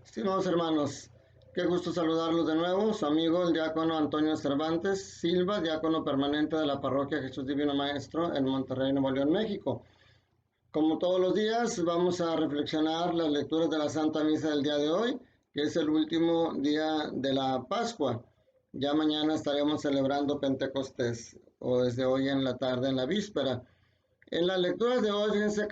Estimados hermanos, qué gusto saludarlos de nuevo. Su amigo el diácono Antonio Cervantes Silva, diácono permanente de la parroquia Jesús Divino Maestro en Monterrey, Nuevo León, México. Como todos los días, vamos a reflexionar las lecturas de la Santa Misa del día de hoy, que es el último día de la Pascua. Ya mañana estaremos celebrando Pentecostés, o desde hoy en la tarde, en la víspera. En las lecturas de hoy, fíjense,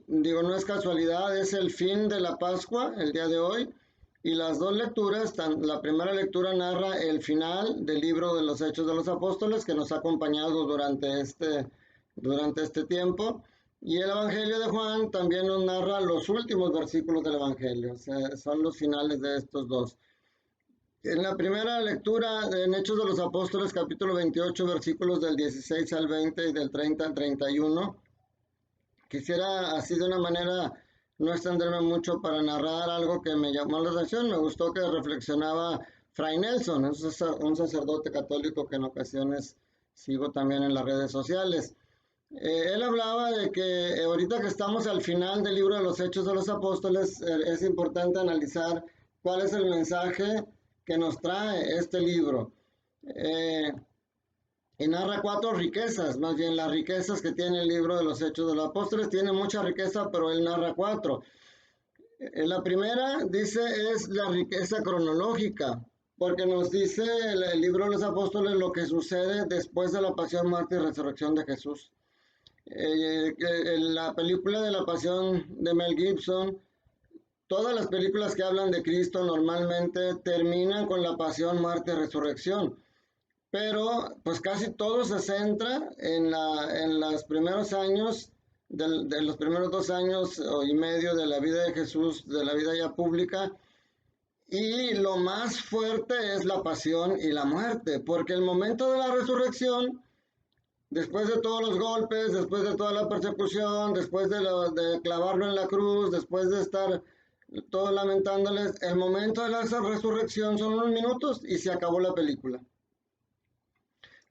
no es casualidad, es el fin de la Pascua, el día de hoy, y las dos lecturas, la primera lectura narra el final del libro de los Hechos de los Apóstoles, que nos ha acompañado durante este tiempo, y el Evangelio de Juan también nos narra los últimos versículos del Evangelio, o sea, son los finales de estos dos. En la primera lectura en Hechos de los Apóstoles, capítulo 28, versículos del 16 al 20 y del 30 al 31, quisiera así de una manera no extenderme mucho para narrar algo que me llamó la atención. Me gustó que reflexionaba Fray Nelson, un sacerdote católico que en ocasiones sigo también en las redes sociales. Él hablaba de que ahorita que estamos al final del libro de los Hechos de los Apóstoles, es importante analizar cuál es el mensaje que nos trae este libro. Eh, y narra cuatro riquezas, más bien las riquezas que tiene el libro de los Hechos de los Apóstoles. Tiene mucha riqueza, pero él narra cuatro. La primera, dice, es la riqueza cronológica, porque nos dice el libro de los Apóstoles lo que sucede después de la pasión, muerte y resurrección de Jesús. La película de la pasión de Mel Gibson, todas las películas que hablan de Cristo normalmente terminan con la pasión, muerte y resurrección, pero pues casi todo se centra en los primeros años, de los primeros 2 años y medio de la vida de Jesús, de la vida ya pública, y lo más fuerte es la pasión y la muerte, porque el momento de la resurrección, después de todos los golpes, después de toda la persecución, después de clavarlo en la cruz, después de estar todos lamentándoles, el momento de la resurrección son unos minutos y se acabó la película.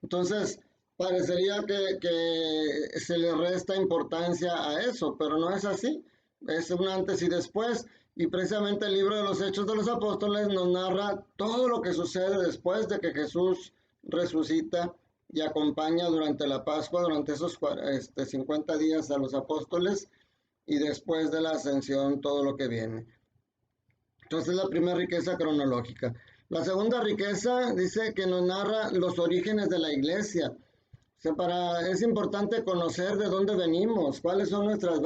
Entonces, parecería que se le resta importancia a eso, pero no es así. Es un antes y después. Y precisamente el libro de los Hechos de los Apóstoles nos narra todo lo que sucede después de que Jesús resucita y acompaña durante la Pascua, durante esos 50 días a los apóstoles, y después de la ascensión todo lo que viene. Entonces, la primera riqueza cronológica. La segunda riqueza dice que nos narra los orígenes de la iglesia. O sea, es importante conocer de dónde venimos, cuáles son nuestras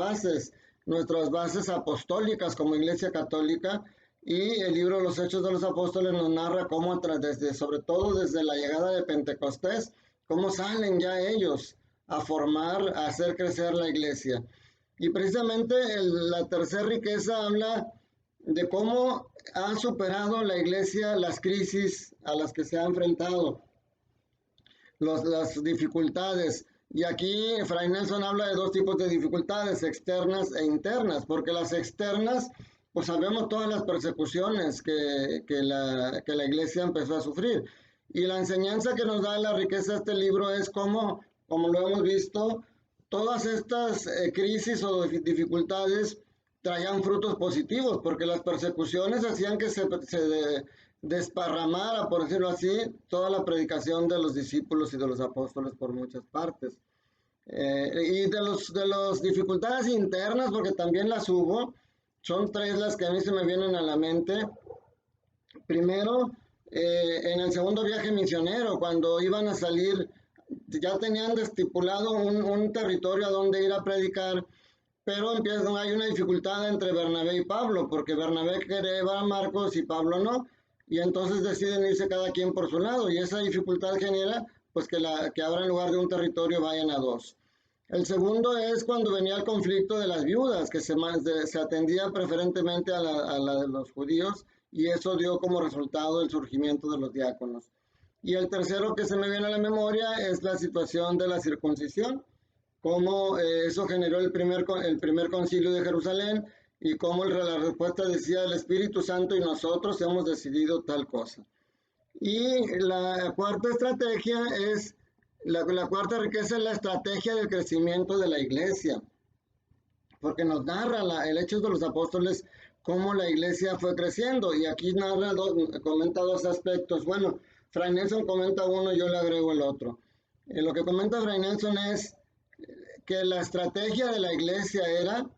bases apostólicas como iglesia católica. Y el libro de los Hechos de los Apóstoles nos narra cómo, sobre todo desde la llegada de Pentecostés, cómo salen ya ellos a formar, a hacer crecer la iglesia. Y precisamente la tercera riqueza habla de cómo ha superado la iglesia las crisis a las que se ha enfrentado, las dificultades. Y aquí Fray Nelson habla de dos tipos de dificultades, externas e internas, porque las externas, pues sabemos todas las persecuciones que la iglesia empezó a sufrir. Y la enseñanza que nos da la riqueza de este libro es cómo, como lo hemos visto, todas estas crisis o dificultades traían frutos positivos, porque las persecuciones hacían que se desparramara, por decirlo así, toda la predicación de los discípulos y de los apóstoles por muchas partes. Y de las dificultades internas, porque también las hubo, son tres las que a mí se me vienen a la mente. Primero, en el segundo viaje misionero, cuando iban a salir, ya tenían estipulado un territorio a donde ir a predicar, pero hay una dificultad entre Bernabé y Pablo, porque Bernabé quiere llevar a Marcos y Pablo no, y entonces deciden irse cada quien por su lado, y esa dificultad genera pues que ahora en lugar de un territorio vayan a dos. El segundo es cuando venía el conflicto de las viudas, que se atendía preferentemente a la de los judíos, y eso dio como resultado el surgimiento de los diáconos. Y el tercero que se me viene a la memoria es la situación de la circuncisión, cómo eso generó el primer concilio de Jerusalén y cómo la respuesta decía el Espíritu Santo y nosotros hemos decidido tal cosa. Y la cuarta estrategia es, la cuarta riqueza es la estrategia del crecimiento de la iglesia. porque nos narra el Hechos de los Apóstoles cómo la iglesia fue creciendo. Y aquí narra, comenta dos aspectos. Bueno, Fray Nelson comenta uno y yo le agrego el otro. Lo que comenta Fray Nelson es que la estrategia de la iglesia era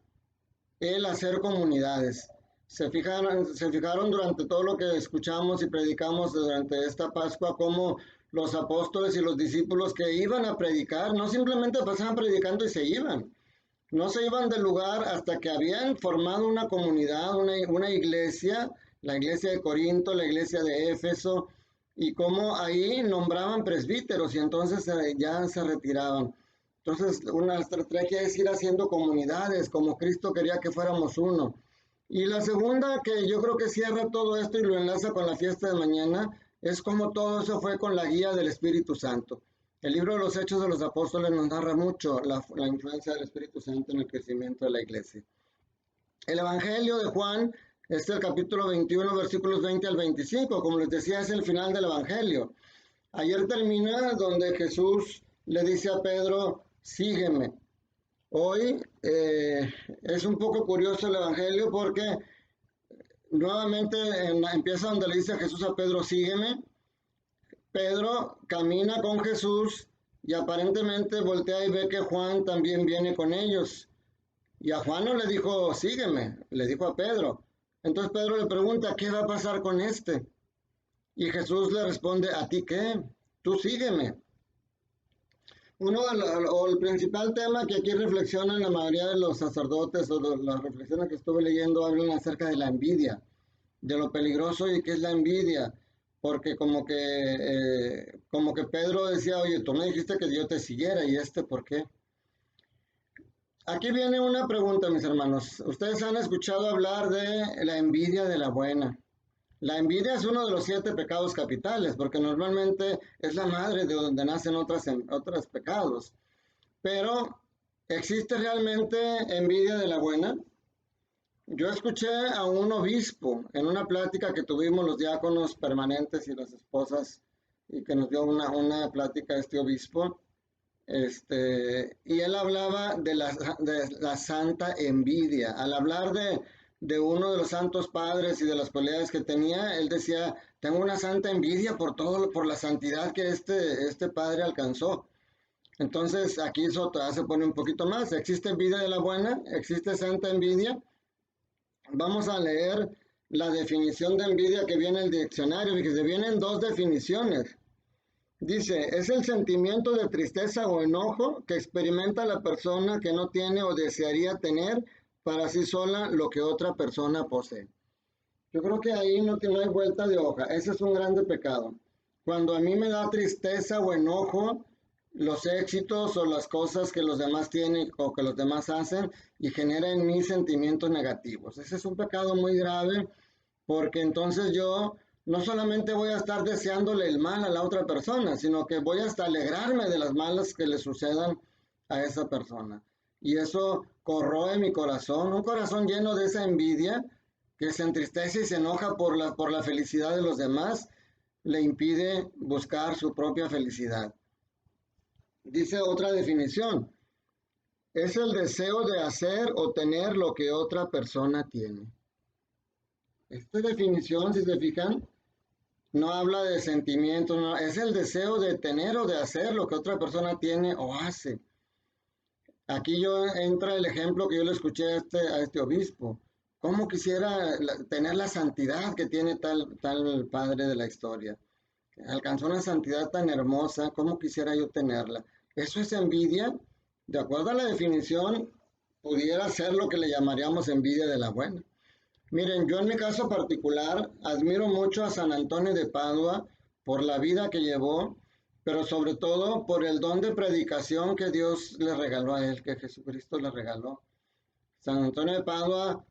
el hacer comunidades. Se fijaron durante todo lo que escuchamos y predicamos durante esta Pascua, cómo los apóstoles y los discípulos que iban a predicar, no simplemente pasaban predicando y se iban. No se iban del lugar hasta que habían formado una comunidad, una iglesia, la iglesia de Corinto, la iglesia de Éfeso, y cómo ahí nombraban presbíteros y entonces ya se retiraban. Entonces, una estrategia es ir haciendo comunidades, como Cristo quería que fuéramos uno. Y la segunda, que yo creo que cierra todo esto y lo enlaza con la fiesta de mañana, es como todo eso fue con la guía del Espíritu Santo. El libro de los Hechos de los Apóstoles nos narra mucho la influencia del Espíritu Santo en el crecimiento de la iglesia. El Evangelio de Juan es el capítulo 21, versículos 20 al 25. Como les decía, es el final del Evangelio. Ayer termina donde Jesús le dice a Pedro, sígueme. Hoy es un poco curioso el Evangelio porque nuevamente empieza donde le dice a Jesús a Pedro, sígueme. Pedro camina con Jesús y aparentemente voltea y ve que Juan también viene con ellos. Y a Juan no le dijo, sígueme, le dijo a Pedro. Entonces Pedro le pregunta, ¿qué va a pasar con este? Y Jesús le responde, ¿a ti qué? Tú sígueme. El principal tema que aquí reflexionan la mayoría de los sacerdotes o de las reflexiones que estuve leyendo hablan acerca de la envidia, de lo peligroso y qué es la envidia, porque como que Pedro decía, oye, tú me dijiste que yo te siguiera y ¿por qué? Aquí viene una pregunta, mis hermanos. Ustedes han escuchado hablar de la envidia de la buena. La envidia es uno de los 7 pecados capitales, porque normalmente es la madre de donde nacen otros pecados. Pero, ¿existe realmente envidia de la buena? Yo escuché a un obispo en una plática que tuvimos los diáconos permanentes y las esposas, y que nos dio una plática este obispo, y él hablaba de la santa envidia. Al hablar de uno de los santos padres y de las cualidades que tenía, él decía, tengo una santa envidia por la santidad que este padre alcanzó. Entonces aquí eso se pone un poquito más. ¿Existe envidia de la buena? ¿Existe santa envidia? Vamos a leer la definición de envidia que viene en el diccionario, fíjese, vienen 2 definiciones. Dice, es el sentimiento de tristeza o enojo que experimenta la persona que no tiene o desearía tener para sí sola lo que otra persona posee. Yo creo que ahí no hay vuelta de hoja. Ese es un grande pecado. Cuando a mí me da tristeza o enojo los éxitos o las cosas que los demás tienen o que los demás hacen y genera en mí sentimientos negativos. Ese es un pecado muy grave porque entonces yo no solamente voy a estar deseándole el mal a la otra persona, sino que voy hasta alegrarme de las malas que le sucedan a esa persona. Y eso corroe mi corazón, un corazón lleno de esa envidia que se entristece y se enoja por la felicidad de los demás, le impide buscar su propia felicidad. Dice otra definición, es el deseo de hacer o tener lo que otra persona tiene. Esta definición, si se fijan, no habla de sentimientos, no, es el deseo de tener o de hacer lo que otra persona tiene o hace. Aquí entra el ejemplo que yo le escuché a este obispo. ¿Cómo quisiera tener la santidad que tiene tal padre de la historia? Alcanzó una santidad tan hermosa, ¿cómo quisiera yo tenerla? ¿Eso es envidia? De acuerdo a la definición, pudiera ser lo que le llamaríamos envidia de la buena. Miren, yo en mi caso particular admiro mucho a San Antonio de Padua por la vida que llevó, pero sobre todo por el don de predicación que Dios le regaló a él, que Jesucristo le regaló. San Antonio de Padua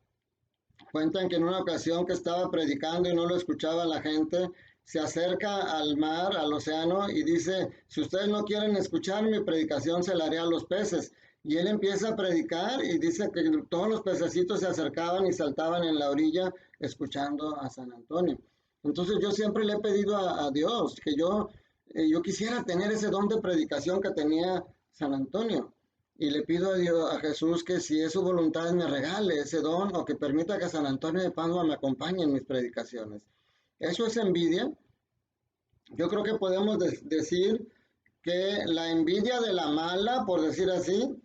cuentan que en una ocasión que estaba predicando y no lo escuchaba la gente, se acerca al mar, al océano, y dice, si ustedes no quieren escuchar mi predicación, se la haré a los peces. Y él empieza a predicar y dice que todos los pececitos se acercaban y saltaban en la orilla escuchando a San Antonio. Entonces yo siempre le he pedido a Dios que yo quisiera tener ese don de predicación que tenía San Antonio. y le pido a Dios, a Jesús, que si es su voluntad me regale ese don o que permita que San Antonio de Padua me acompañe en mis predicaciones. ¿Eso es envidia? Yo creo que podemos decir que la envidia de la mala, por decir así,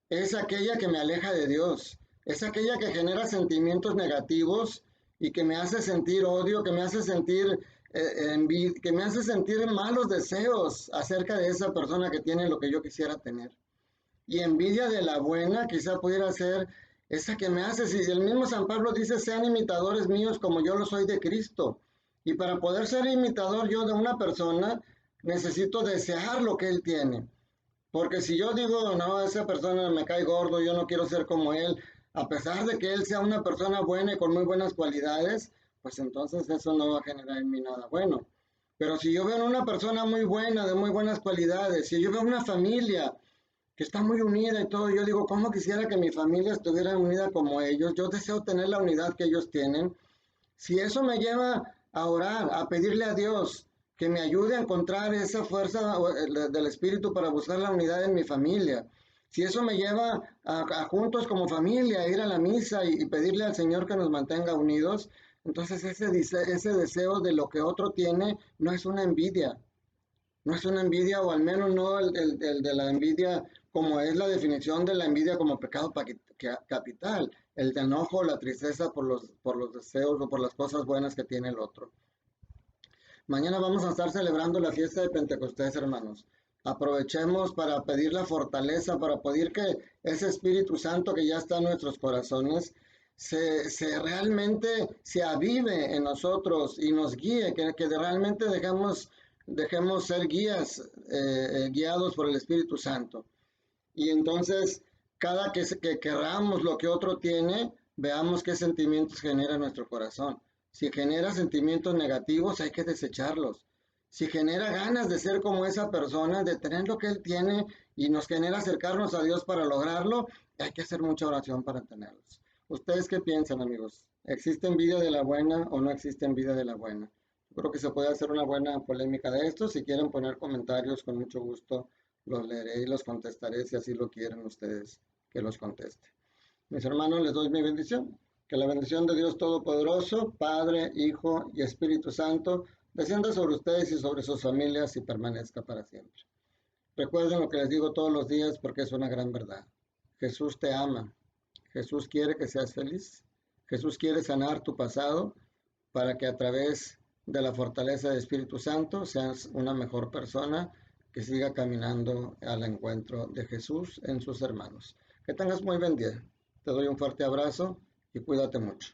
es aquella que me aleja de Dios, es aquella que genera sentimientos negativos y que me hace sentir odio, que me hace sentir que me hace sentir malos deseos acerca de esa persona que tiene lo que yo quisiera tener. Y envidia de la buena quizá pudiera ser esa que me hace, si el mismo San Pablo dice, sean imitadores míos como yo lo soy de Cristo. Y para poder ser imitador yo de una persona, necesito desear lo que él tiene. Porque si yo digo, no, esa persona me cae gordo, yo no quiero ser como él, a pesar de que él sea una persona buena y con muy buenas cualidades, pues entonces eso no va a generar en mí nada bueno. Pero si yo veo una persona muy buena, de muy buenas cualidades, si yo veo una familia que está muy unida y todo, yo digo, ¿cómo quisiera que mi familia estuviera unida como ellos? Yo deseo tener la unidad que ellos tienen. Si eso me lleva a orar, a pedirle a Dios que me ayude a encontrar esa fuerza del Espíritu para buscar la unidad en mi familia, si eso me lleva a juntos como familia, a ir a la misa y pedirle al Señor que nos mantenga unidos, entonces ese deseo de lo que otro tiene no es una envidia, no es una envidia, o al menos no el de la envidia como es la definición de la envidia como pecado capital, el de enojo, la tristeza por los deseos o por las cosas buenas que tiene el otro. Mañana vamos a estar celebrando la fiesta de Pentecostés, hermanos. Aprovechemos para pedir la fortaleza, para pedir que ese Espíritu Santo que ya está en nuestros corazones realmente se avive en nosotros y nos guíe, que realmente dejemos ser guiados por el Espíritu Santo. Y entonces, cada que querramos lo que otro tiene, veamos qué sentimientos genera nuestro corazón. Si genera sentimientos negativos, hay que desecharlos. Si genera ganas de ser como esa persona, de tener lo que él tiene y nos genera acercarnos a Dios para lograrlo, hay que hacer mucha oración para tenerlos. ¿Ustedes qué piensan, amigos? ¿Existe envidia de la buena o no existe envidia de la buena? Yo creo que se puede hacer una buena polémica de esto. Si quieren poner comentarios, con mucho gusto los leeré y los contestaré si así lo quieren ustedes que los conteste. Mis hermanos, les doy mi bendición. Que la bendición de Dios Todopoderoso, Padre, Hijo y Espíritu Santo, descienda sobre ustedes y sobre sus familias y permanezca para siempre. Recuerden lo que les digo todos los días porque es una gran verdad. Jesús te ama. Jesús quiere que seas feliz. Jesús quiere sanar tu pasado para que a través de la fortaleza del Espíritu Santo seas una mejor persona que siga caminando al encuentro de Jesús en sus hermanos. Que tengas muy buen día. Te doy un fuerte abrazo y cuídate mucho.